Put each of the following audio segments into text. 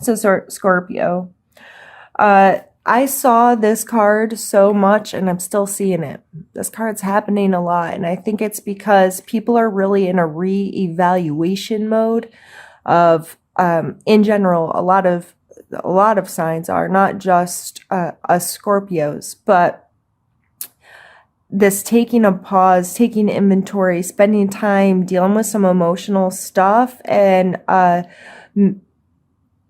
So, Scorpio. I saw this card so much and I'm still seeing it. This card's happening a lot. And I think it's because people are really in a re-evaluation mode of, in general, a lot of signs are not just us Scorpios, but this taking a pause, taking inventory, spending time dealing with some emotional stuff, and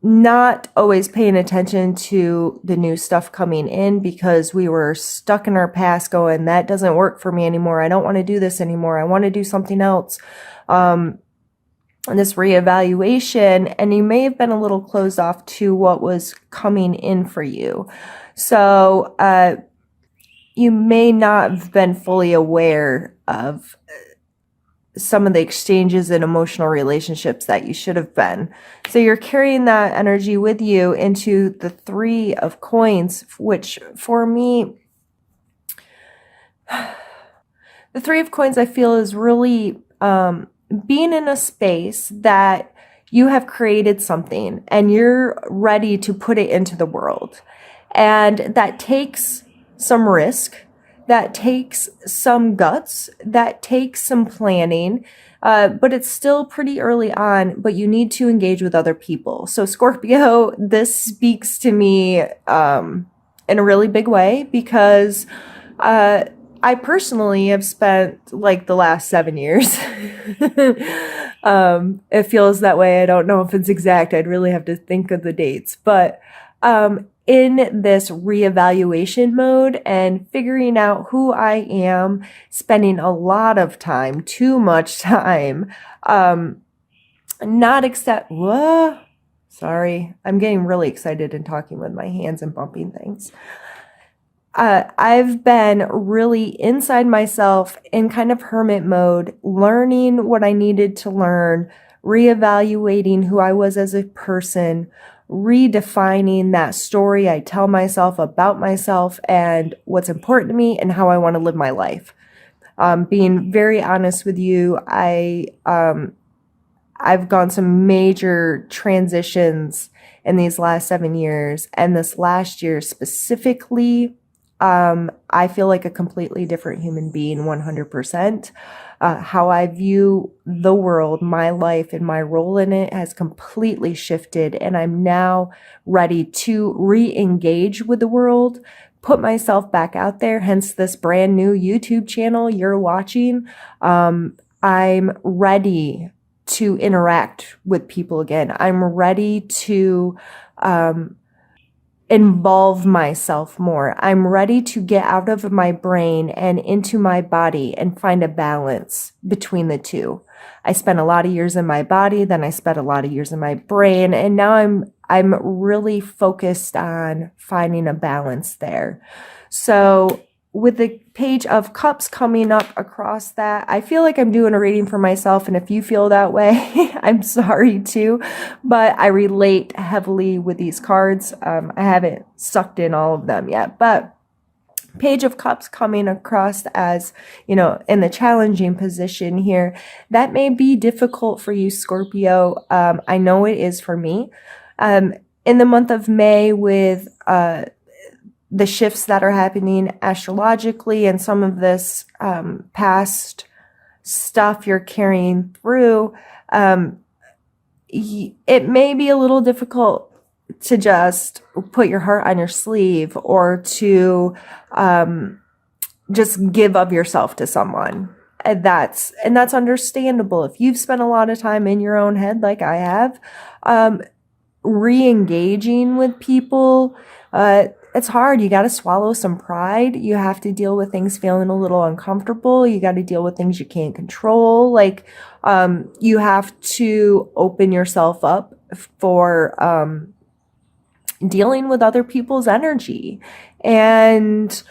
not always paying attention to the new stuff coming in because we were stuck in our past going, that doesn't work for me anymore. I don't want to do this anymore. I want to do something else. And this reevaluation, and you may have been a little closed off to what was coming in for you. So, you may not have been fully aware of some of the exchanges and emotional relationships that you should have been. So you're carrying that energy with you into the Three of Coins, which for me, the Three of Coins I feel is really being in a space that you have created something and you're ready to put it into the world. And that takes some risk. That takes some guts, that takes some planning, but it's still pretty early on, but you need to engage with other people. So Scorpio, this speaks to me in a really big way because I personally have spent like the last 7 years. It feels that way. I don't know if it's exact. I'd really have to think of the dates, but in this reevaluation mode and figuring out who I am, spending a lot of time, too much time, not accept, sorry, I'm getting really excited and talking with my hands and bumping things. I've been really inside myself in kind of hermit mode, learning what I needed to learn, reevaluating who I was as a person, redefining that story I tell myself about myself and what's important to me and how I want to live my life. Being very honest with you, I've gone some major transitions in these last 7 years, and this last year specifically, I feel like a completely different human being, 100%. How I view the world, my life, and my role in it has completely shifted, and I'm now ready to re-engage with the world, put myself back out there, hence this brand new YouTube channel you're watching. I'm ready to interact with people again. I'm ready to involve myself more. I'm ready to get out of my brain and into my body and find a balance between the two. I spent a lot of years in my body, then I spent a lot of years in my brain, and now I'm really focused on finding a balance there. So with the Page of Cups coming up across that, I feel like I'm doing a reading for myself, and if you feel that way, I'm sorry too, but I relate heavily with these cards. I haven't sucked in all of them yet, but Page of Cups coming across as, in the challenging position here. That may be difficult for you, Scorpio. I know it is for me. In the month of May with the shifts that are happening astrologically and some of this past stuff you're carrying through, it may be a little difficult to just put your heart on your sleeve or to just give of yourself to someone. And that's understandable. If you've spent a lot of time in your own head like I have, re-engaging with people, it's hard. You got to swallow some pride. You have to deal with things feeling a little uncomfortable. You got to deal with things you can't control. Like, you have to open yourself up for dealing with other people's energy. And,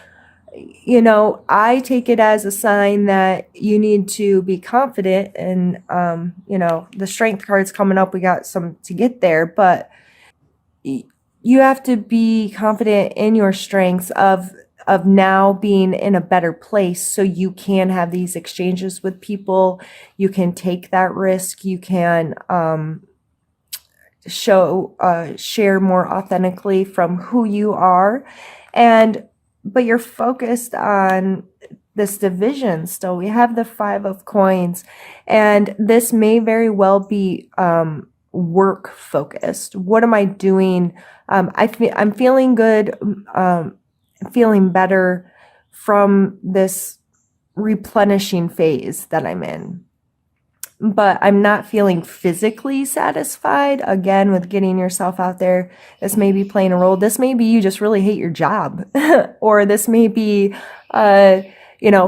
I take it as a sign that you need to be confident. And, the strength card's coming up. We got some to get there, but you have to be confident in your strengths of now being in a better place so you can have these exchanges with people. You can take that risk. You can share more authentically from who you are. But you're focused on this division still. We have the Five of Coins, and this may very well be work focused. What am I doing? I'm feeling good, feeling better from this replenishing phase that I'm in. But I'm not feeling physically satisfied. Again, with getting yourself out there, this may be playing a role. This may be you just really hate your job, or this may be,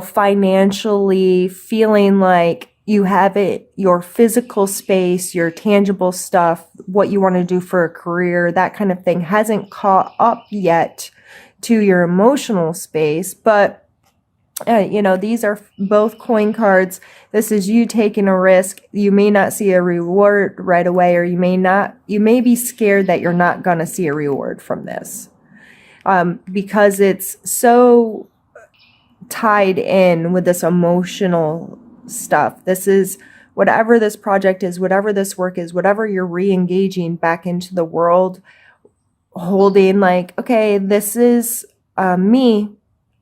financially feeling like you have it, your physical space, your tangible stuff, what you want to do for a career, that kind of thing hasn't caught up yet to your emotional space. But these are both coin cards. This is you taking a risk. You may not see a reward right away, or you may be scared that you're not going to see a reward from this. Because it's so tied in with this emotional stuff. This is whatever this project is, whatever this work is, whatever you're re-engaging back into the world, holding like, okay, this is me,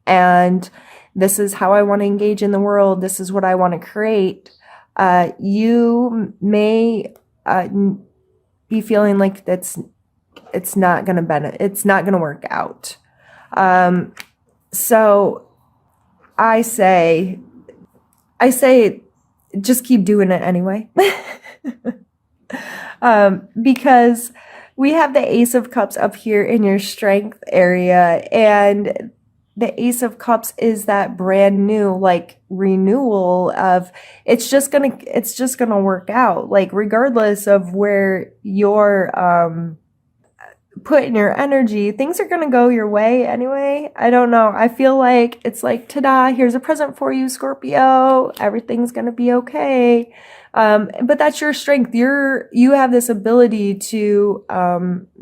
and this is how I want to engage in the world. This is what I want to create. You may be feeling like it's not going to benefit. It's not going to work out. So I say, just keep doing it anyway. Because we have the Ace of Cups up here in your strength area, and the Ace of Cups is that brand new, like, renewal of it's just gonna work out, like, regardless of where you're putting your energy, things are gonna go your way anyway. I don't know. I feel like it's like, ta-da, here's a present for you, Scorpio. Everything's gonna be okay. But that's your strength. You have this ability to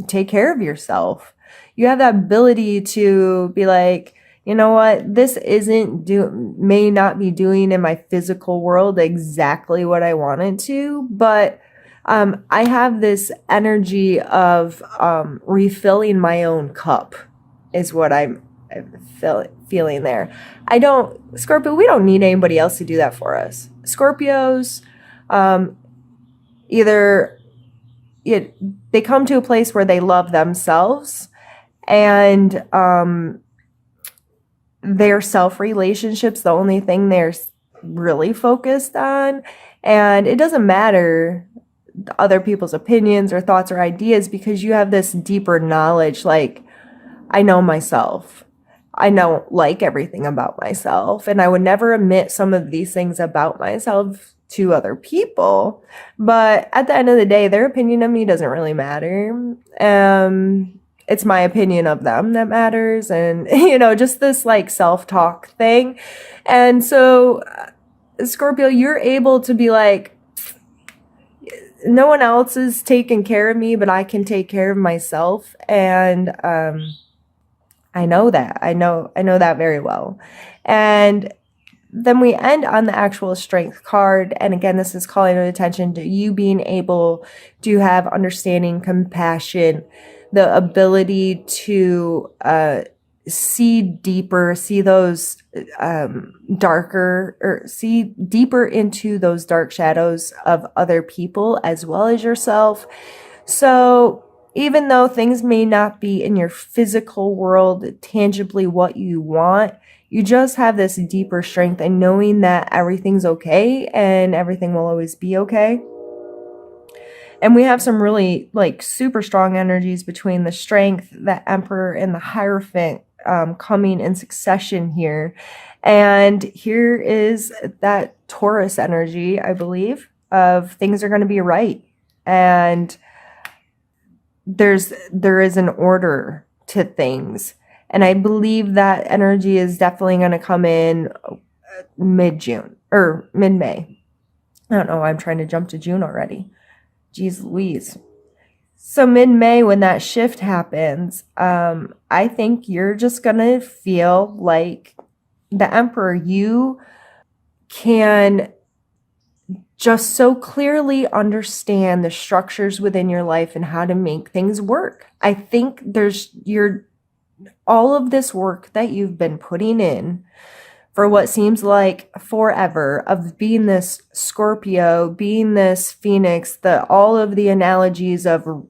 take care of yourself. You have that ability to be like, you know what, this may not be doing in my physical world exactly what I wanted to, but I have this energy of refilling my own cup is what I'm feeling there. Scorpio, we don't need anybody else to do that for us. Scorpios, they come to a place where they love themselves, and their self-relationships, the only thing they're really focused on. And it doesn't matter other people's opinions or thoughts or ideas, because you have this deeper knowledge. Like, I know myself. I don't like everything about myself, and I would never admit some of these things about myself to other people. But at the end of the day, their opinion of me doesn't really matter. It's my opinion of them that matters, and just this like self-talk thing. And so Scorpio, you're able to be like, no one else is taking care of me, but I can take care of myself. And I know that. I know that very well. And then we end on the actual strength card. And again, this is calling attention to you being able to have understanding, compassion, the ability to see deeper, see those darker, or see deeper into those dark shadows of other people as well as yourself. So even though things may not be in your physical world tangibly what you want, you just have this deeper strength and knowing that everything's okay and everything will always be okay. And we have some really like super strong energies between the Strength, the Emperor, and the Hierophant coming in succession here. And here is that Taurus energy, I believe, of things are going to be right. And there is an order to things. And I believe that energy is definitely going to come in mid-June or mid-May. I don't know. I'm trying to jump to June already. Jeez Louise. So mid-May, when that shift happens, I think you're just going to feel like the Emperor. You can just so clearly understand the structures within your life and how to make things work. I think all of this work that you've been putting in for what seems like forever of being this Scorpio, being this Phoenix, all of the analogies of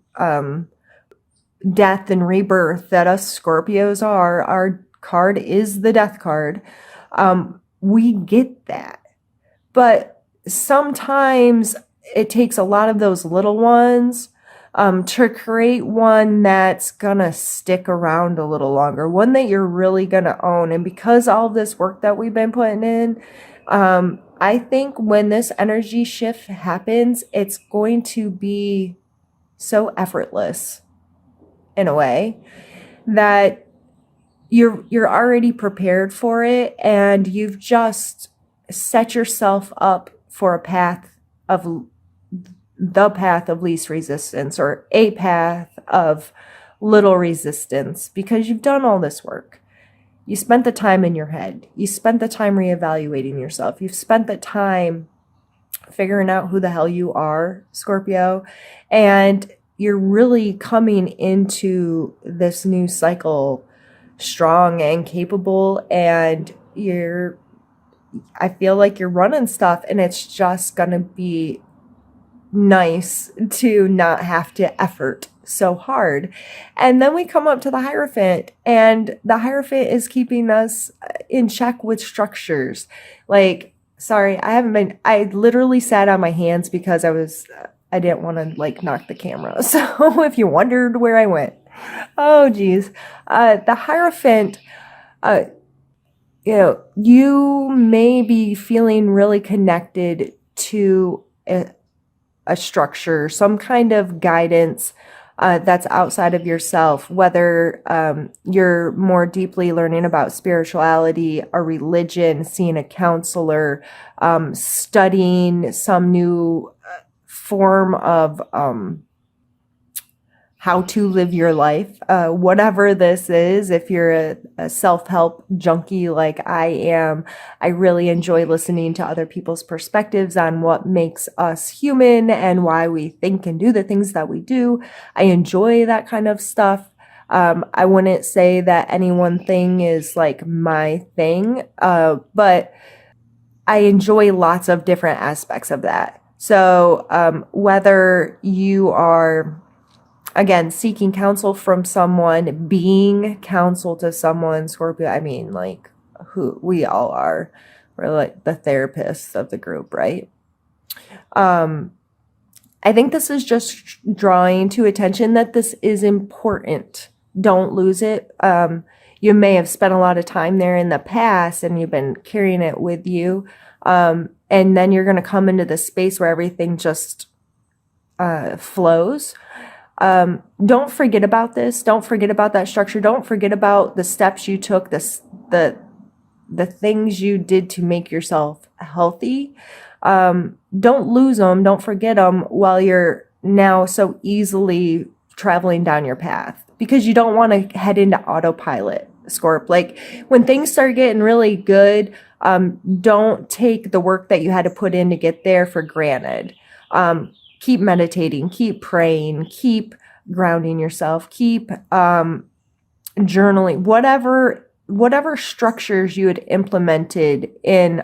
death and rebirth that us Scorpios are. Our card is the death card. We get that. But sometimes it takes a lot of those little ones to create one that's gonna stick around a little longer, one that you're really gonna own. And because all this work that we've been putting in, I think when this energy shift happens, it's going to be so effortless in a way that you're already prepared for it, and you've just set yourself up for the path of least resistance, or a path of little resistance, because you've done all this work. You spent the time in your head. You spent the time reevaluating yourself. You've spent the time figuring out who the hell you are, Scorpio, and you're really coming into this new cycle strong and capable, and I feel like you're running stuff, and it's just gonna be nice to not have to effort so hard. And then we come up to the Hierophant, and the Hierophant is keeping us in check with structures. Like, sorry, I literally sat on my hands because I didn't want to like knock the camera. So if you wondered where I went, oh geez, the Hierophant, you may be feeling really connected to a structure, some kind of guidance that's outside of yourself, whether you're more deeply learning about spirituality, a religion, seeing a counselor, studying some new form of how to live your life, whatever this is. If you're a self-help junkie like I am, I really enjoy listening to other people's perspectives on what makes us human and why we think and do the things that we do. I enjoy that kind of stuff. I wouldn't say that any one thing is like my thing, but I enjoy lots of different aspects of that. So whether you are, again, seeking counsel from someone, being counsel to someone, Scorpio, I mean, like, who we all are. We're like the therapists of the group, right? I think this is just drawing to attention that this is important. Don't lose it. You may have spent a lot of time there in the past and you've been carrying it with you. And then you're going to come into this space where everything just flows. Don't forget about this. Don't forget about that structure. Don't forget about the steps you took, the things you did to make yourself healthy. Don't lose them. Don't forget them while you're now so easily traveling down your path, because you don't want to head into autopilot, Scorp. Like, when things start getting really good, don't take the work that you had to put in to get there for granted. Keep meditating, keep praying, keep grounding yourself, keep journaling, whatever structures you had implemented in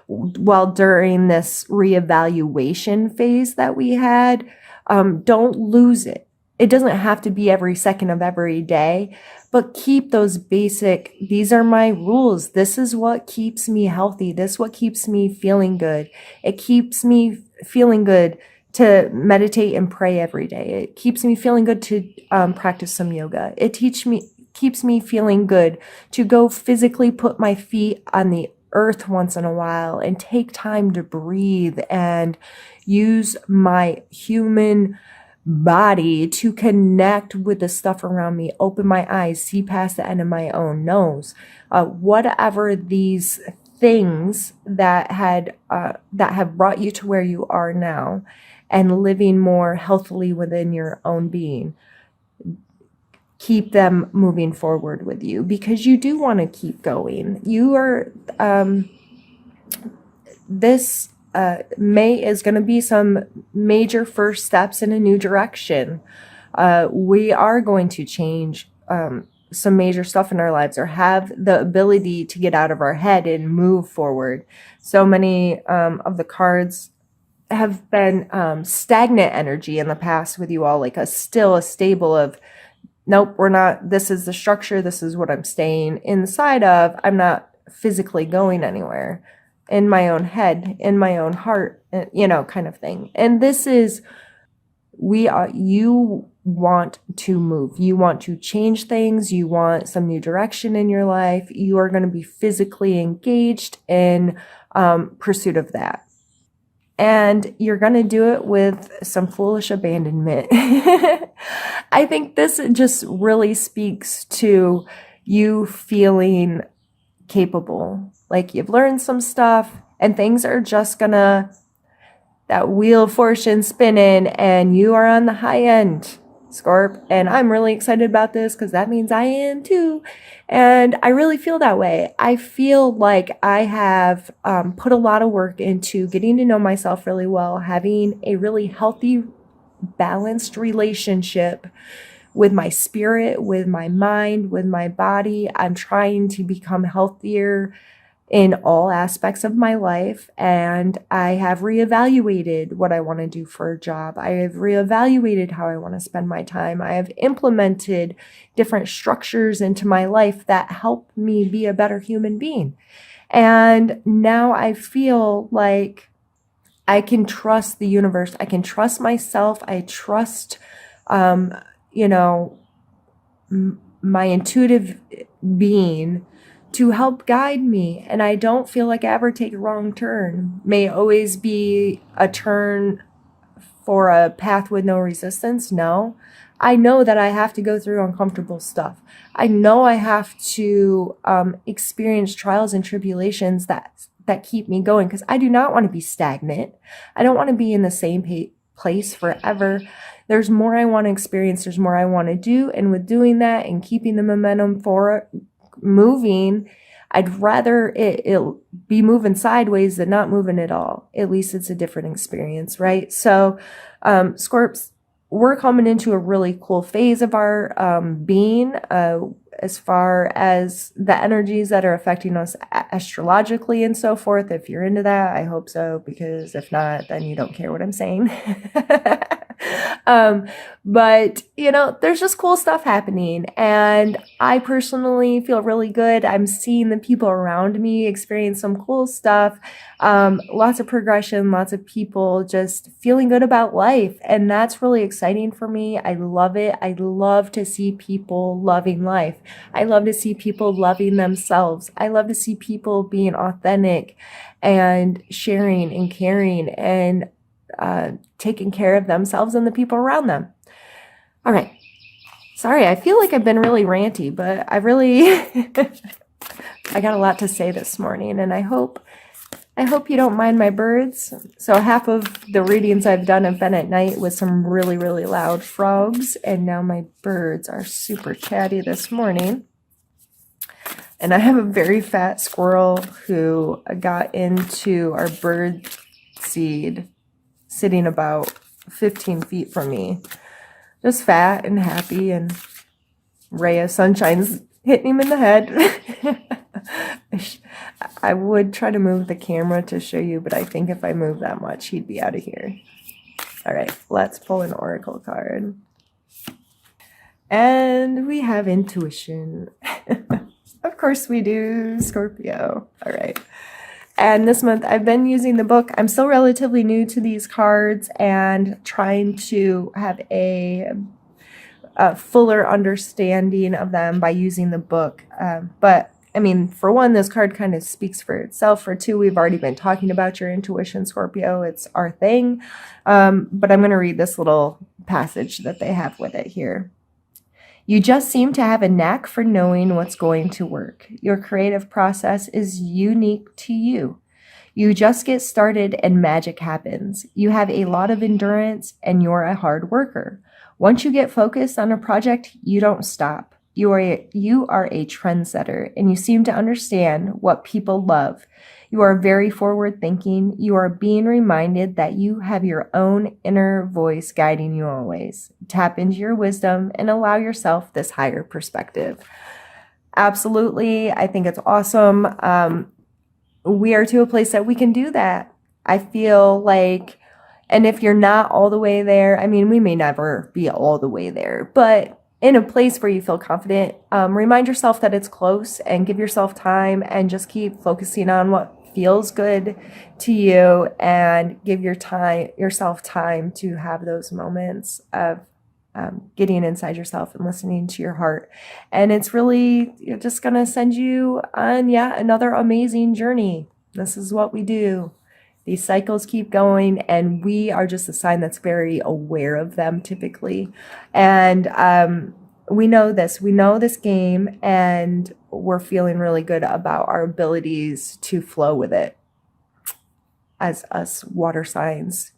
while during this reevaluation phase that we had. Don't lose it. It doesn't have to be every second of every day, but keep those basic, these are my rules. This is what keeps me healthy. This is what keeps me feeling good. It keeps me feeling good to meditate and pray every day. It keeps me feeling good to practice some yoga. It keeps me feeling good to go physically put my feet on the earth once in a while and take time to breathe and use my human body to connect with the stuff around me, open my eyes, see past the end of my own nose. Whatever these things that have brought you to where you are now, and living more healthily within your own being, keep them moving forward with you, because you do want to keep going. You are this May is going to be some major first steps in a new direction. We are going to change some major stuff in our lives, or have the ability to get out of our head and move forward. So many of the cards have been stagnant energy in the past with you all, like a stable of, nope, we're not, this is the structure, this is what I'm staying inside of. I'm not physically going anywhere, in my own head, in my own heart, kind of thing. And this is, you want to move, you want to change things, you want some new direction in your life. You are going to be physically engaged in pursuit of that. And you're going to do it with some foolish abandonment. I think this just really speaks to you feeling capable. Like you've learned some stuff and things are just gonna, that wheel of fortune spinning, and you are on the high end, Scorp. And I'm really excited about this because that means I am too. And I really feel that way. I feel like I have put a lot of work into getting to know myself really well, having a really healthy, balanced relationship with my spirit, with my mind, with my body. I'm trying to become healthier in all aspects of my life. And I have reevaluated what I want to do for a job. I have reevaluated how I want to spend my time. I have implemented different structures into my life that help me be a better human being. And now I feel like I can trust the universe. I can trust myself. I trust, my intuitive being to help guide me. And I don't feel like I ever take a wrong turn. May always be a turn for a path with no resistance. No, I know that I have to go through uncomfortable stuff. I know I have to experience trials and tribulations that keep me going, because I do not want to be stagnant. I don't want to be in the same place forever. There's more I want to experience. There's more I want to do. And with doing that and keeping the momentum for moving, I'd rather it be moving sideways than not moving at all. At least it's a different experience, right? So, Scorps, we're coming into a really cool phase of our being, as far as the energies that are affecting us astrologically and so forth. If you're into that, I hope so, because if not, then you don't care what I'm saying. But there's just cool stuff happening, and I personally feel really good. I'm seeing the people around me experience some cool stuff, lots of progression, lots of people just feeling good about life, and that's really exciting for me. I love it. I love to see people loving life. I love to see people loving themselves. I love to see people being authentic and sharing and caring and taking care of themselves and the people around them. All right. Sorry, I feel like I've been really ranty, but I got a lot to say this morning, and I hope you don't mind my birds. So half of the readings I've done have been at night with some really, really loud frogs, and now my birds are super chatty this morning. And I have a very fat squirrel who got into our bird seed sitting about 15 feet from me. Just fat and happy, and ray of sunshine's hitting him in the head. I would try to move the camera to show you, but I think if I move that much, he'd be out of here. All right, let's pull an oracle card. And we have intuition. Of course we do, Scorpio. All right. And this month I've been using the book. I'm still relatively new to these cards and trying to have a fuller understanding of them by using the book. But I mean, for one, this card kind of speaks for itself. For two, we've already been talking about your intuition, Scorpio. It's our thing. But I'm going to read this little passage that they have with it here. You just seem to have a knack for knowing what's going to work. Your creative process is unique to you. You just get started and magic happens. You have a lot of endurance and you're a hard worker. Once you get focused on a project, you don't stop. You are a trendsetter, and you seem to understand what people love. You are very forward thinking. You are being reminded that you have your own inner voice guiding you always. Tap into your wisdom and allow yourself this higher perspective. Absolutely. I think it's awesome. We are to a place that we can do that. I feel like, and if you're not all the way there, I mean, we may never be all the way there, but in a place where you feel confident, remind yourself that it's close and give yourself time and just keep focusing on what feels good to you and give yourself time to have those moments of getting inside yourself and listening to your heart. And it's really just going to send you on yet another amazing journey. This is what we do. These cycles keep going, and we are just a sign that's very aware of them typically. And we know this game, and we're feeling really good about our abilities to flow with it as us water signs